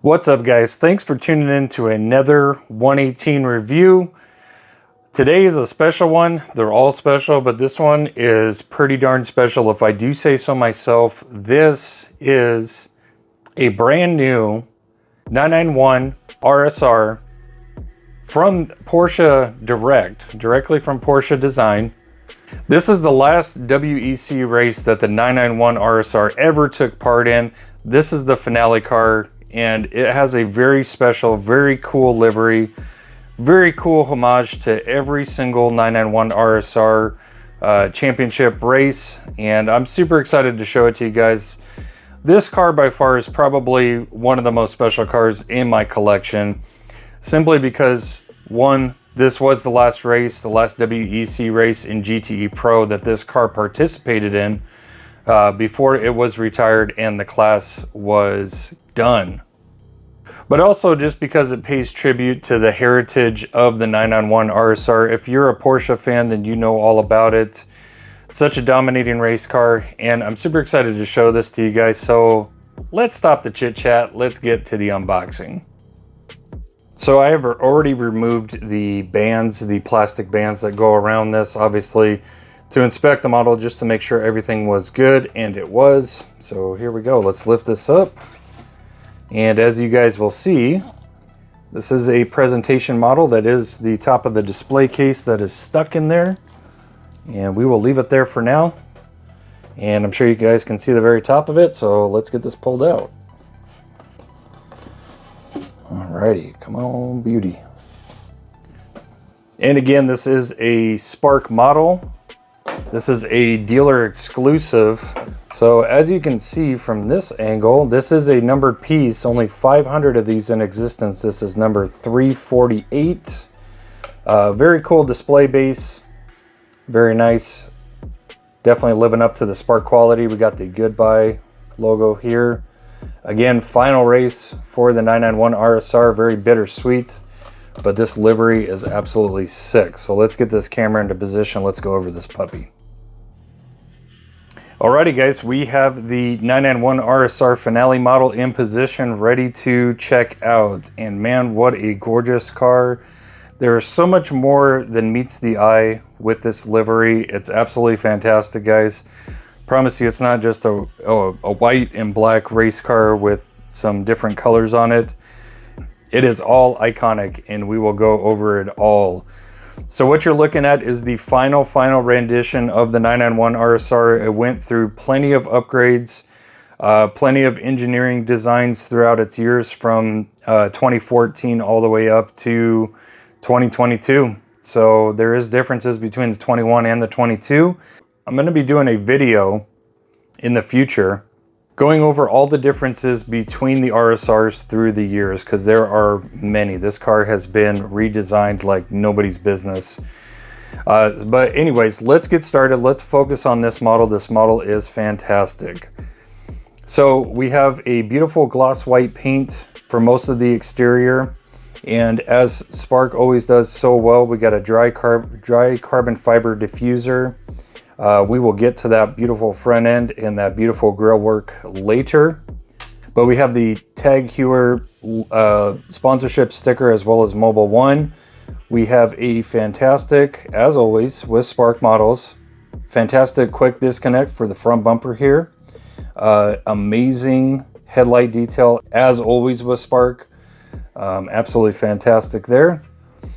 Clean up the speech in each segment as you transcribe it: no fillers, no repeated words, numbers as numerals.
What's up, guys? Thanks for tuning in to another 118 review. Today is a special one. They're all special, but this one is pretty darn special if I do say so myself. This is a brand new 991 RSR from Porsche directly from Porsche Design. This is the last WEC race that the 991 RSR ever took part in. This is the finale car, and it has a very special, very cool livery, very cool homage to every single 991 RSR championship race, and I'm super excited to show it to you guys. This car by far is probably one of the most special cars in my collection, simply because, one, this was the last race, the last WEC race in GTE Pro that this car participated in before it was retired and the class was done. But also just because it pays tribute to the heritage of the 991 RSR. If you're a Porsche fan, then you know all about it. Such a dominating race car, and I'm super excited to show this to you guys. So let's stop the chit chat. Let's get to the unboxing. So I have already removed the bands, the plastic bands that go around this, obviously, to inspect the model just to make sure everything was good, and it was. So here we go. Let's lift this up. And as you guys will see, this is a presentation model that is the top of the display case that is stuck in there. And we will leave it there for now. And I'm sure you guys can see the very top of it, so let's get this pulled out. Alrighty, come on, beauty. And again, this is a Spark model. This is a dealer exclusive. So as you can see from this angle, this is a numbered piece, only 500 of these in existence. This is number 348. Very cool display base, very nice. Definitely living up to the Spark quality. We got the Goodbye logo here. Again, final race for the 991 RSR, very bittersweet, but this livery is absolutely sick. So let's get this camera into position. Let's go over this puppy. Alrighty guys, we have the 991 RSR Finale model in position, ready to check out. And man, what a gorgeous car. There is so much more than meets the eye with this livery. It's absolutely fantastic, guys. Promise you, it's not just a white and black race car with some different colors on it. It is all iconic, and we will go over it all. So what you're looking at is the final rendition of the 991 RSR. It went through plenty of upgrades, plenty of engineering designs throughout its years from 2014 all the way up to 2022. So there is differences between the 21 and the 22. I'm going to be doing a video in the future going over all the differences between the RSRs through the years, because there are many. This car has been redesigned like nobody's business. But anyways, let's get started. Let's focus on this model. This model is fantastic. So we have a beautiful gloss white paint for most of the exterior. And as Spark always does so well, we got a dry carbon fiber diffuser. We will get to that beautiful front end and that beautiful grille work later. But we have the Tag Heuer sponsorship sticker as well as Mobile One. We have a fantastic, as always, with Spark models, fantastic quick disconnect for the front bumper here. Amazing headlight detail, as always with Spark. Absolutely fantastic there.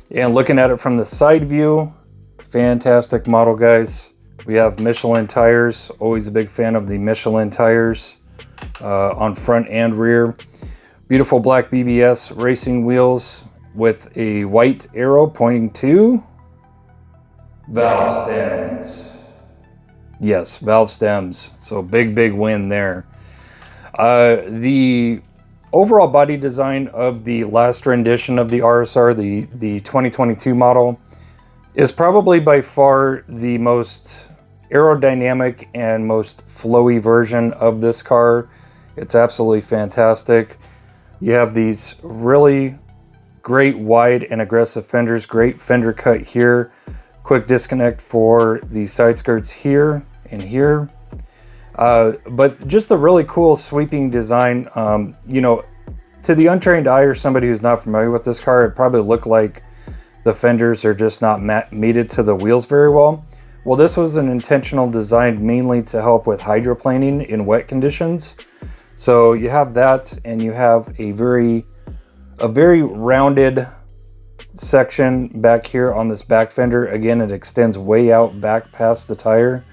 And looking at it from the side view, fantastic model, guys. We have Michelin tires, always a big fan of the Michelin tires on front and rear. Beautiful black BBS racing wheels with a white arrow pointing to valve stems. Yes, valve stems. So big win there. The overall body design of the last rendition of the RSR, the 2022 model, is probably by far the most aerodynamic and most flowy version of this car. It's absolutely fantastic. You have these really great wide and aggressive fenders, great fender cut here, quick disconnect for the side skirts here and here. But just a really cool sweeping design. You know, to the untrained eye or somebody who's not familiar with this car, it probably looked like the fenders are just not mated to the wheels very well. Well, this was an intentional design mainly to help with hydroplaning in wet conditions. So you have that, and you have a very rounded section back here on this back fender. Again, it extends way out back past the tire.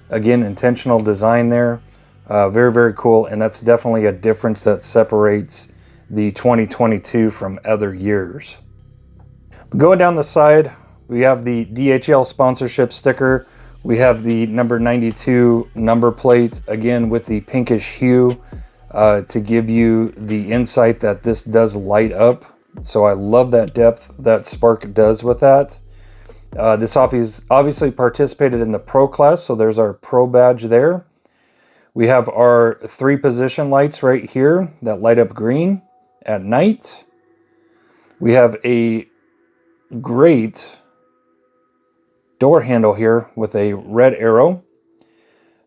Again, intentional design there. Very, very cool, and that's definitely a difference that separates the 2022 from other years. Going down the side, we have the DHL sponsorship sticker. We have the number 92 number plate, again with the pinkish hue to give you the insight that this does light up. So I love that depth that Spark does with that. This obviously participated in the Pro class, so there's our Pro badge there. We have our 3 position lights right here that light up green at night. We have a great door handle here with a red arrow.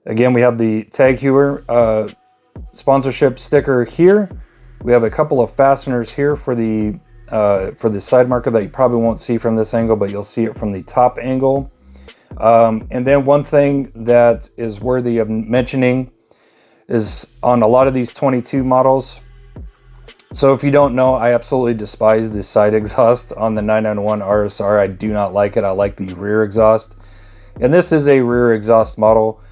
Again, we have the Tag Heuer sponsorship sticker here. We have a couple of fasteners here for the side marker that you probably won't see from this angle, but you'll see it from the top angle. And then one thing that is worthy of mentioning is on a lot of these 22 models. So if you don't know, I absolutely despise the side exhaust on the 991 RSR. I do not like it. I like the rear exhaust. And this is a rear exhaust model,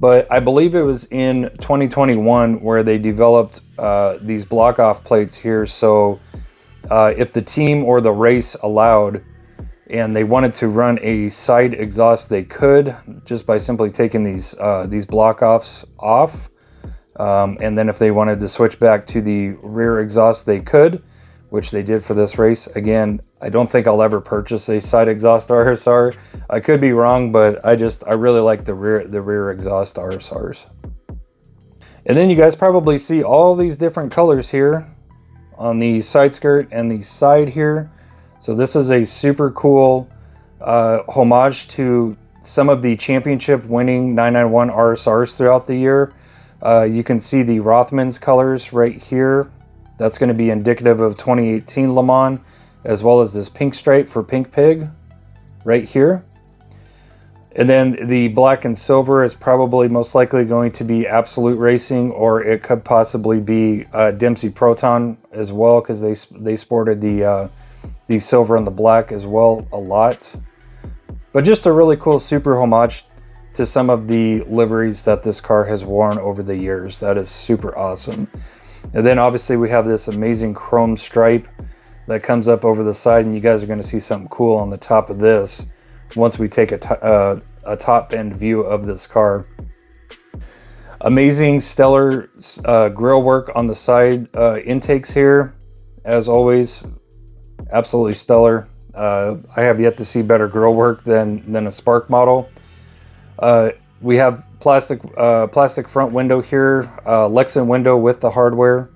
but I believe it was in 2021 where they developed these block off plates here. So if the team or the race allowed and they wanted to run a side exhaust, they could, just by simply taking these block offs off. And then if they wanted to switch back to the rear exhaust, they could, which they did for this race. Again, I don't think I'll ever purchase a side exhaust RSR. I could be wrong, but I really like the rear exhaust RSRs. And then you guys probably see all these different colors here on the side skirt and the side here. So this is a super cool homage to some of the championship winning 991 RSRs throughout the year. You can see the Rothmans colors right here. That's going to be indicative of 2018 Le Mans, as well as this pink stripe for Pink Pig right here. And then the black and silver is probably most likely going to be Absolute Racing, or it could possibly be Dempsey Proton as well, because they sported the silver and the black as well a lot. But just a really cool super homage to some of the liveries that this car has worn over the years. That is super awesome. And then obviously we have this amazing chrome stripe that comes up over the side, and you guys are going to see something cool on the top of this once we take a top end view of this car. Amazing stellar grille work on the side intakes here, as always. Absolutely stellar. I have yet to see better grille work than a Spark model. We have plastic front window here, Lexan window with the hardware.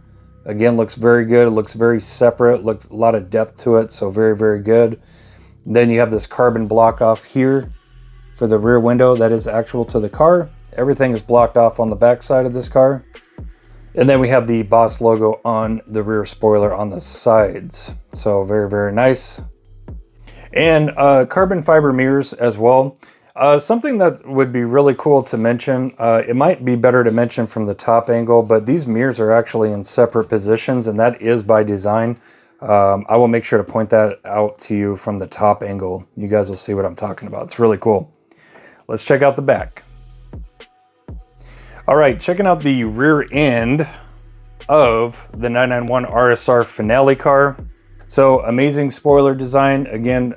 Again, looks very good. It looks very separate. Looks a lot of depth to it, so very, very good. Then you have this carbon block off here for the rear window that is actual to the car. Everything is blocked off on the back side of this car. And then we have the Boss logo on the rear spoiler on the sides. So very, very nice. And carbon fiber mirrors as well. Something that would be really cool to mention, it might be better to mention from the top angle, but these mirrors are actually in separate positions, and that is by design. I will make sure to point that out to you from the top angle. You guys will see what I'm talking about. It's really cool. Let's check out the back. All right, checking out the rear end of the 991 RSR Finale car. So amazing spoiler design. Again,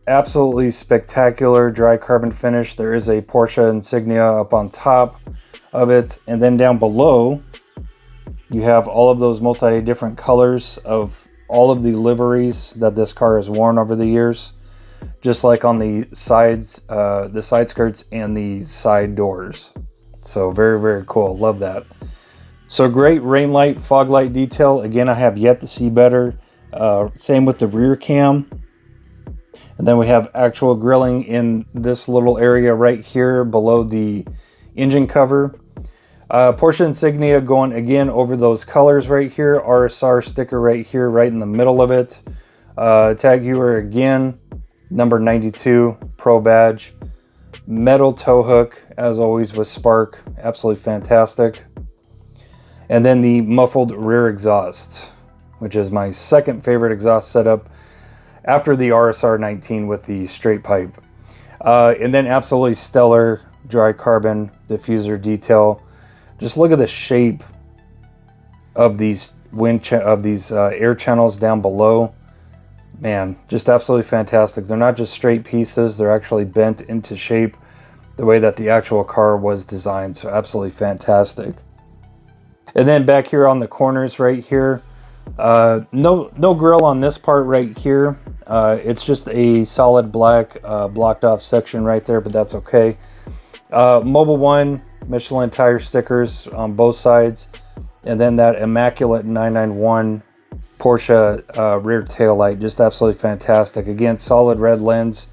absolutely spectacular dry carbon finish. There is a Porsche insignia up on top of it. And then down below, you have all of those different colors of all of the liveries that this car has worn over the years. Just like on the sides, the side skirts and the side doors. So very, very cool. Love that. So great rain light, fog light detail. Again, I have yet to see better. Same with the rear cam. And then we have actual grilling in this little area right here below the engine cover. Porsche insignia going again over those colors right here. RSR sticker right here, right in the middle of it. Tag heuer again, number 92 Pro badge. Metal tow hook, as always with Spark, absolutely fantastic. And then the muffled rear exhaust, which is my second favorite exhaust setup after the RSR 19 with the straight pipe. And then absolutely stellar dry carbon diffuser detail. Just look at the shape of these air channels down below. Man, just absolutely fantastic. They're not just straight pieces, they're actually bent into shape the way that the actual car was designed. So absolutely fantastic. And then back here on the corners right here, no grill on this part right here. It's just a solid black blocked off section right there, but that's okay. Mobil 1 Michelin tire stickers on both sides, and then that immaculate 991 Porsche rear tail light, just absolutely fantastic. Again, solid red lens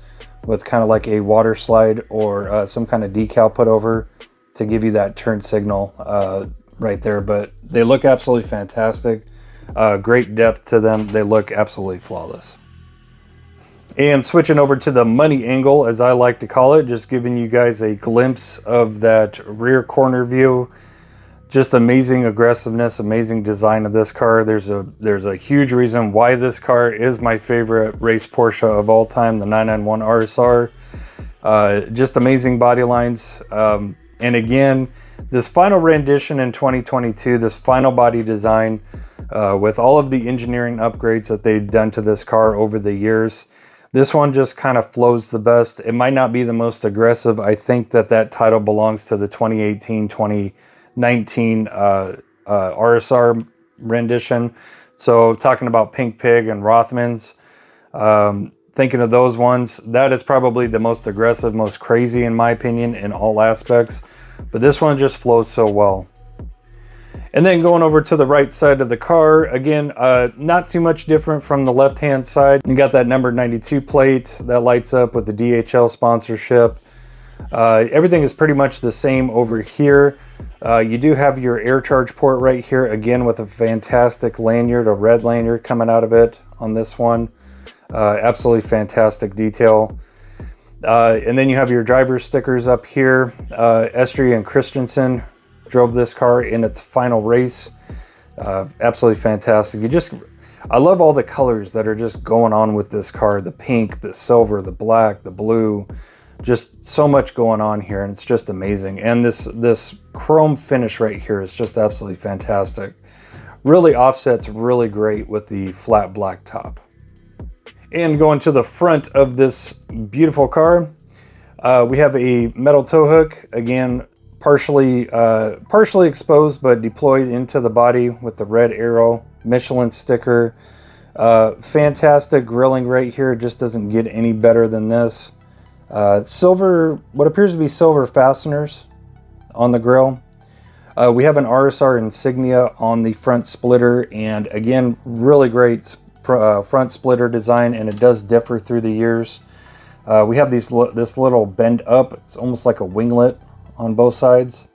with kind of like a water slide or some kind of decal put over to give you that turn signal right there. But they look absolutely fantastic. Great depth to them. They look absolutely flawless. And switching over to the money angle, as I like to call it, just giving you guys a glimpse of that rear corner view. Just amazing aggressiveness, amazing design of this car. There's a huge reason why this car is my favorite race Porsche of all time, the 991 RSR. Just amazing body lines. And again, this final rendition in 2022, this final body design, with all of the engineering upgrades that they've done to this car over the years, this one just kind of flows the best. It might not be the most aggressive. I think that title belongs to the 2018-2019 RSR rendition. So talking about Pink Pig and Rothmans, thinking of those ones, that is probably the most aggressive, most crazy in my opinion in all aspects. But this one just flows so well. And then going over to the right side of the car, again, not too much different from the left-hand side. You got that number 92 plate that lights up with the DHL sponsorship. Everything is pretty much the same over here. You do have your air charge port right here, again with a fantastic lanyard, a red lanyard coming out of it on this one. Absolutely fantastic detail. And then you have your driver stickers up here. Estrie and Christensen drove this car in its final race. Absolutely fantastic. I love all the colors that are just going on with this car. The pink, the silver, the black, the blue, just so much going on here, and it's just amazing. And this chrome finish right here is just absolutely fantastic. Really offsets really great with the flat black top. And going to the front of this beautiful car, we have a metal tow hook, again, partially exposed but deployed into the body with the red arrow Michelin sticker. Fantastic grilling right here. It just doesn't get any better than this. Silver, what appears to be silver fasteners on the grill. We have an RSR insignia on the front splitter, and again, really great front splitter design, and it does differ through the years. We have this little bend up. It's almost like a winglet on both sides.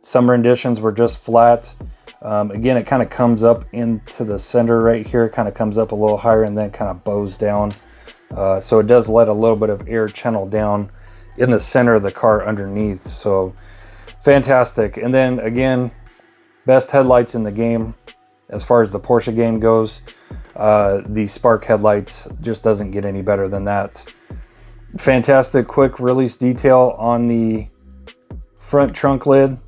Some renditions were just flat. Again, it kind of comes up into the center right here, kind of comes up a little higher and then kind of bows down. So it does let a little bit of air channel down in the center of the car underneath. So fantastic. And then again, best headlights in the game as far as the Porsche game goes. The Spark headlights just doesn't get any better than that. Fantastic quick release detail on the front trunk lid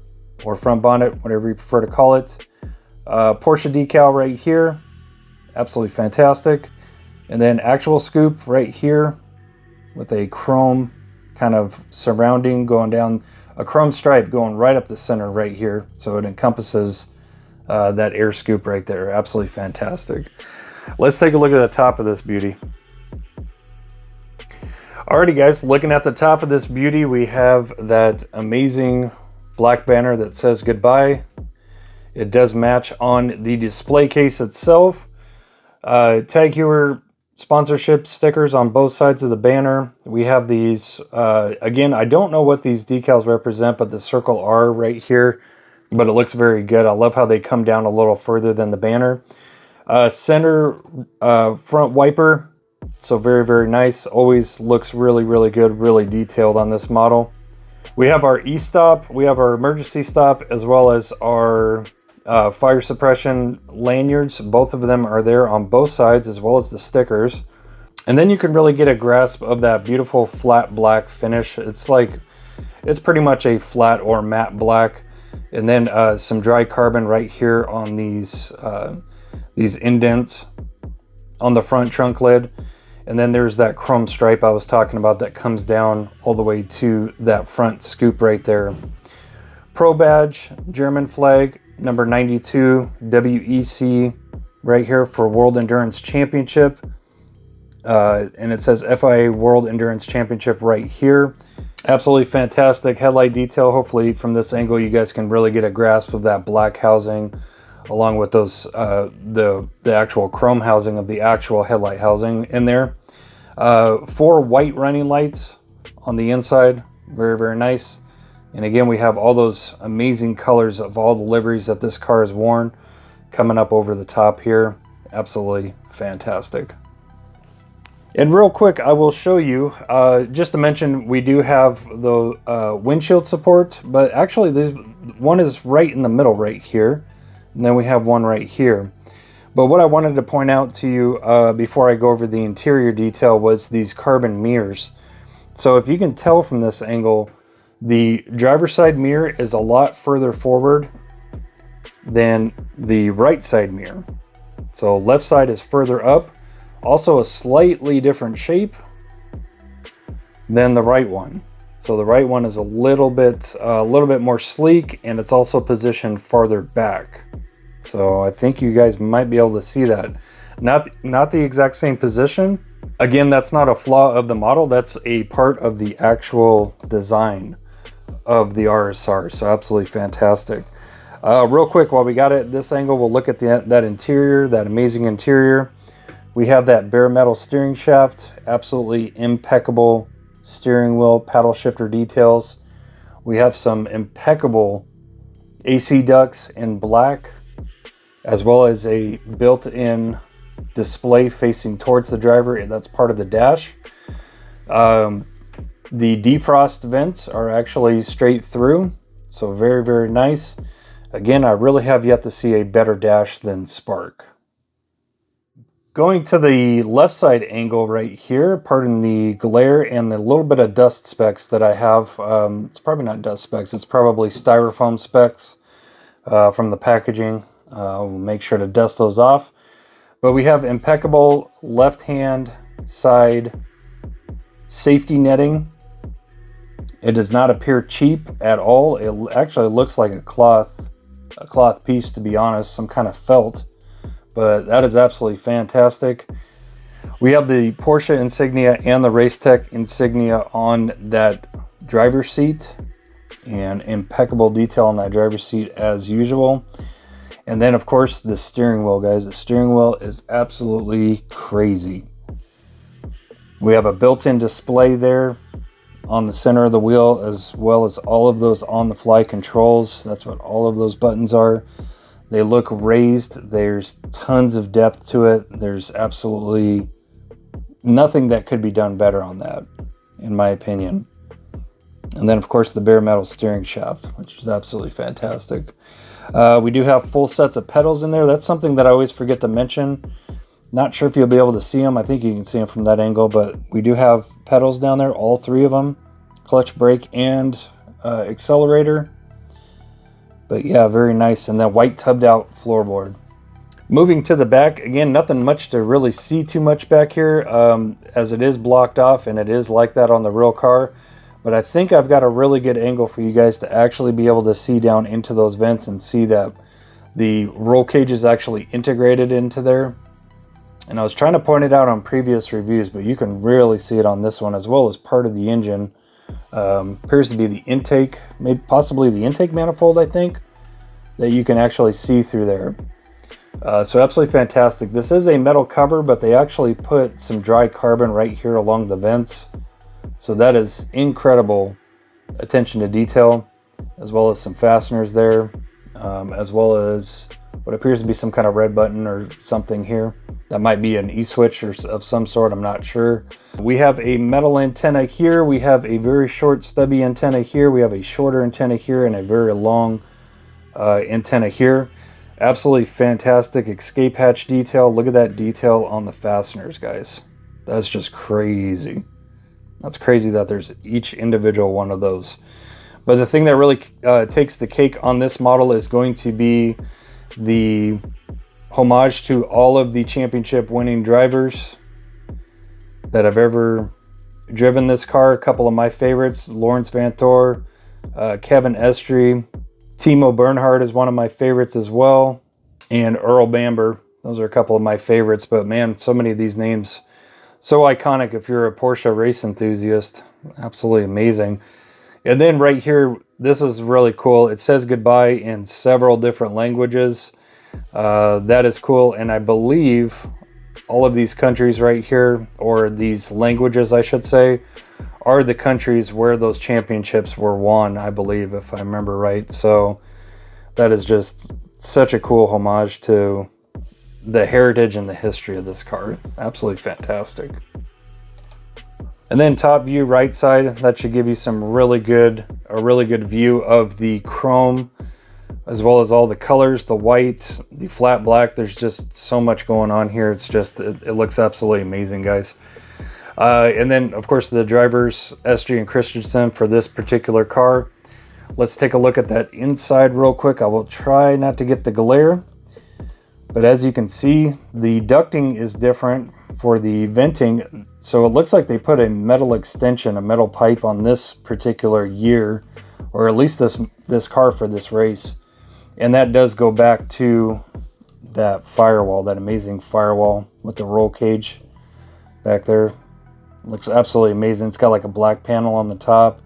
or front bonnet, whatever you prefer to call it. Porsche decal right here, absolutely fantastic. And then actual scoop right here with a chrome kind of surrounding, going down, a chrome stripe going right up the center right here. So it encompasses that air scoop right there. Absolutely fantastic. Let's take a look at the top of this beauty. Alrighty guys, looking at the top of this beauty, we have that amazing black banner that says goodbye. It does match on the display case itself. Tag heuer sponsorship stickers on both sides of the banner. We have these, again, I don't know what these decals represent, but the circle R right here but it looks very good. I love how they come down a little further than the banner. Center front wiper, so very, very nice. Always looks really, really good, really detailed on this model. We have our e-stop, we have our emergency stop, as well as our fire suppression lanyards. Both of them are there on both sides, as well as the stickers. And then you can really get a grasp of that beautiful flat black finish. It's pretty much a flat or matte black. And then some dry carbon right here on these indents on the front trunk lid. And then there's that chrome stripe I was talking about that comes down all the way to that front scoop right there. Pro badge, German flag, number 92, WEC right here for World Endurance Championship. And it says FIA World Endurance Championship right here. Absolutely fantastic headlight detail. Hopefully from this angle you guys can really get a grasp of that black housing, along with those the actual chrome housing of the actual headlight housing in there. 4 white running lights on the inside, very, very nice. And again, we have all those amazing colors of all the liveries that this car has worn coming up over the top here. Absolutely fantastic. And real quick, I will show you, just to mention, we do have the windshield support, but actually this one is right in the middle right here. And then we have one right here. But what I wanted to point out to you before I go over the interior detail was these carbon mirrors. So if you can tell from this angle, the driver's side mirror is a lot further forward than the right side mirror. So left side is further up, also a slightly different shape than the right one. So the right one is a little bit more sleek, and it's also positioned farther back. So I think you guys might be able to see that. Not the exact same position. Again, that's not a flaw of the model. That's a part of the actual design of the RSR. So absolutely fantastic. Real quick, while we got it at this angle, we'll look at that interior, that amazing interior. We have that bare metal steering shaft, absolutely impeccable steering wheel, paddle shifter details. We have some impeccable AC ducts in black, as well as a built-in display facing towards the driver, and that's part of the dash. The defrost vents are actually straight through, so very, very nice. Again, I really have yet to see a better dash than Spark. Going to the left side angle right here, pardon the glare and the little bit of dust specks that I have. It's probably not dust specks, it's probably styrofoam specks from the packaging. We'll make sure to dust those off. But we have impeccable left-hand side safety netting. It does not appear cheap at all. It actually looks like a cloth piece, to be honest, some kind of felt. But that is absolutely fantastic. We have the Porsche insignia and the Racetech insignia on that driver's seat, and impeccable detail on that driver's seat as usual. And then, of course, the steering wheel, guys. The steering wheel is absolutely crazy. We have a built-in display there on the center of the wheel, as well as all of those on-the-fly controls. That's what all of those buttons are. They look raised. There's tons of depth to it. There's absolutely nothing that could be done better on that, in my opinion. And then, of course, the bare metal steering shaft, which is absolutely fantastic. We do have full sets of pedals in there. That's something that I always forget to mention. Not sure if you'll be able to see them. I think you can see them from that angle, but we do have pedals down there, all 3 of them. Clutch, brake, and accelerator. But yeah, very nice. And that white tubbed out floorboard. Moving to the back, again, nothing much to really see too much back here, as it is blocked off, and it is like that on the real car. But I think I've got a really good angle for you guys to actually be able to see down into those vents and see that the roll cage is actually integrated into there. And I was trying to point it out on previous reviews, but you can really see it on this one, as well as part of the engine. Appears to be the intake, maybe possibly the intake manifold, I think, that you can actually see through there. So absolutely fantastic. This is a metal cover, but they actually put some dry carbon right here along the vents. So that is incredible attention to detail, as well as some fasteners there. as well as what appears to be some kind of red button or something here. That might be an E-switch or of some sort, I'm not sure. We have a metal antenna here. We have a very short stubby antenna here. We have a shorter antenna here and a very long antenna here. Absolutely fantastic escape hatch detail. Look at that detail on the fasteners, guys. That's just crazy. That's crazy that there's each individual one of those. But the thing that really takes the cake on this model is going to be the homage to all of the championship winning drivers that have ever driven this car. A couple of my favorites: Lawrence Vanthoor, Kevin Estre, Timo Bernhard is one of my favorites as well, and Earl Bamber. Those are a couple of my favorites, but man, so many of these names, so iconic if you're a Porsche race enthusiast. Absolutely amazing. And then right here, this is really cool. It says goodbye in several different languages. That is cool, and I believe all of these countries right here, or these languages I should say, are the countries where those championships were won, I believe, if I remember right. So that is just such a cool homage to the heritage and the history of this car. Absolutely fantastic. And then top view right side, that should give you a really good view of the chrome, as well as all the colors, the white, the flat black. There's just so much going on here. It's just, it looks absolutely amazing, guys. And then, of course, the drivers, SG and Christensen, for this particular car. Let's take a look at that inside real quick. I will try not to get the glare. But as you can see, the ducting is different for the venting. So it looks like they put a metal extension, a metal pipe on this particular year, or at least this car for this race. And that does go back to that firewall, that amazing firewall with the roll cage back there. Looks absolutely amazing. It's got like a black panel on the top.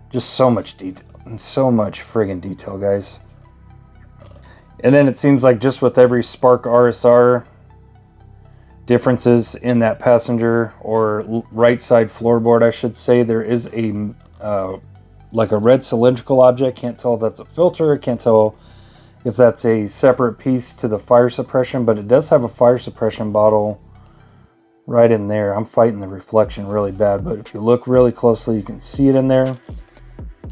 Just so much detail, and so much friggin' detail, guys. And then it seems like just with every Spark RSR, differences in that passenger or right side floorboard, I should say, there is a like a red cylindrical object. Can't tell if that's a filter. Can't tell if that's a separate piece to the fire suppression, but it does have a fire suppression bottle right in there. I'm fighting the reflection really bad, but if you look really closely, you can see it in there.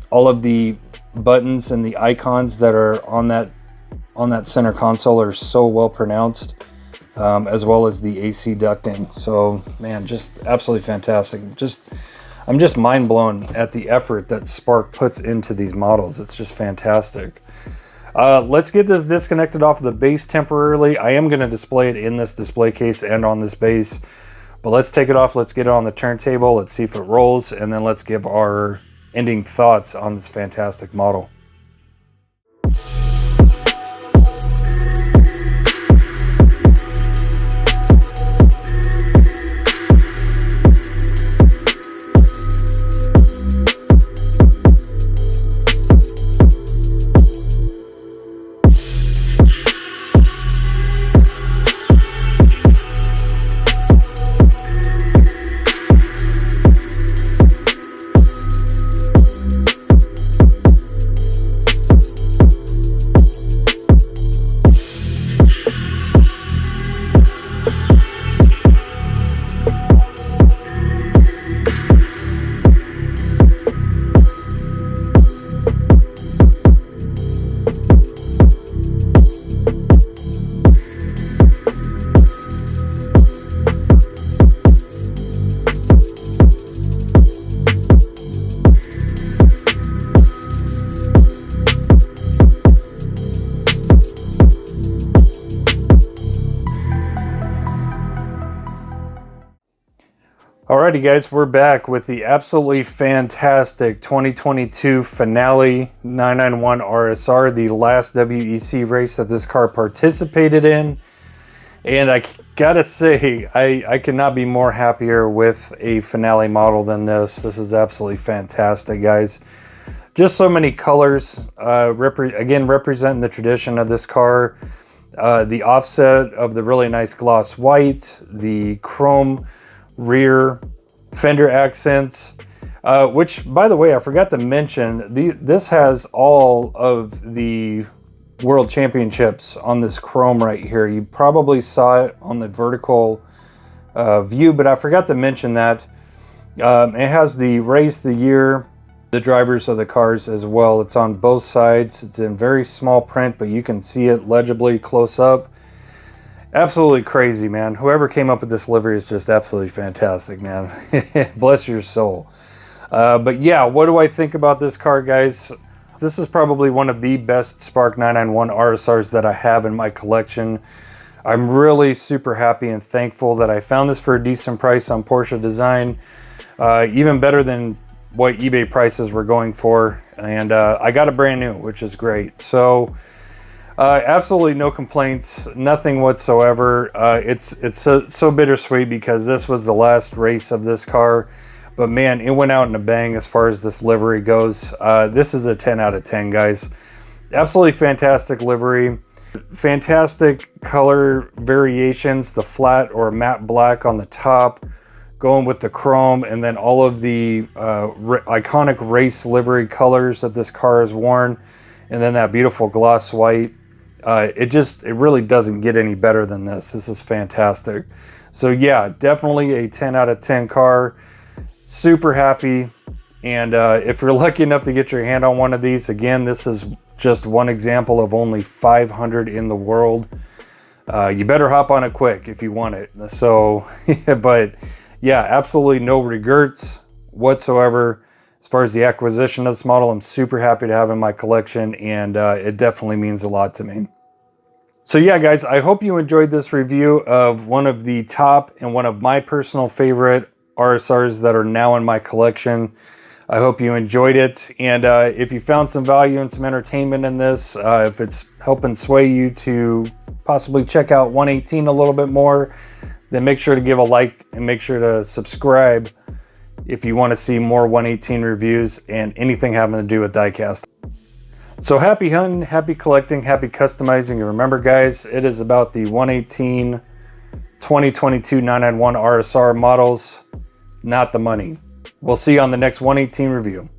All of the buttons and the icons that are on that center console are so well pronounced, as well as the AC ducting. So man, just absolutely fantastic. I'm just mind blown at the effort that Spark puts into these models. It's just fantastic. Let's get this disconnected off of the base temporarily. I am going to display it in this display case and on this base, but let's take it off. Let's get it on the turntable. Let's see if it rolls, and then let's give our ending thoughts on this fantastic model. Alrighty guys, we're back with the absolutely fantastic 2022 Finale 991 RSR, the last WEC race that this car participated in. And I gotta say, I could not be more happier with a Finale model than this. This is absolutely fantastic, guys. Just so many colors, again, representing the tradition of this car. The offset of the really nice gloss white, the chrome rear fender accents, which, by the way, I forgot to mention, this has all of the World Championships on this chrome right here. You probably saw it on the vertical view, but I forgot to mention that. It has the race, the year, the drivers of the cars as well. It's on both sides. It's in very small print, but you can see it legibly close up. Absolutely crazy, man. Whoever came up with this livery is just absolutely fantastic, man. Bless your soul. But yeah, what do I think about this car, guys? This is probably one of the best Spark 991 RSRs that I have in my collection. I'm really super happy and thankful that I found this for a decent price on Porsche Design. Even better than what eBay prices were going for. And I got it brand new, which is great. So absolutely no complaints, nothing whatsoever. It's so bittersweet because this was the last race of this car. But man, it went out in a bang as far as this livery goes. This is a 10 out of 10, guys. Absolutely fantastic livery. Fantastic color variations, the flat or matte black on the top, going with the chrome, and then all of the iconic race livery colors that this car has worn, and then that beautiful gloss white. It really doesn't get any better than this. This is fantastic. So yeah, definitely a 10 out of 10 car. Super happy. And if you're lucky enough to get your hand on one of these, again, this is just one example of only 500 in the world. You better hop on it quick if you want it. So, but yeah, absolutely no regrets whatsoever. As far as the acquisition of this model, I'm super happy to have in my collection, and it definitely means a lot to me. So yeah, guys, I hope you enjoyed this review of one of the top and one of my personal favorite RSRs that are now in my collection. I hope you enjoyed it, and if you found some value and some entertainment in this, if it's helping sway you to possibly check out 118 a little bit more, then make sure to give a like and make sure to subscribe if you want to see more 118 reviews and anything having to do with diecast. So happy hunting, happy collecting, happy customizing, and remember, guys, it is about the 118 2022 991 RSR models, not the money. We'll see you on the next 118 review.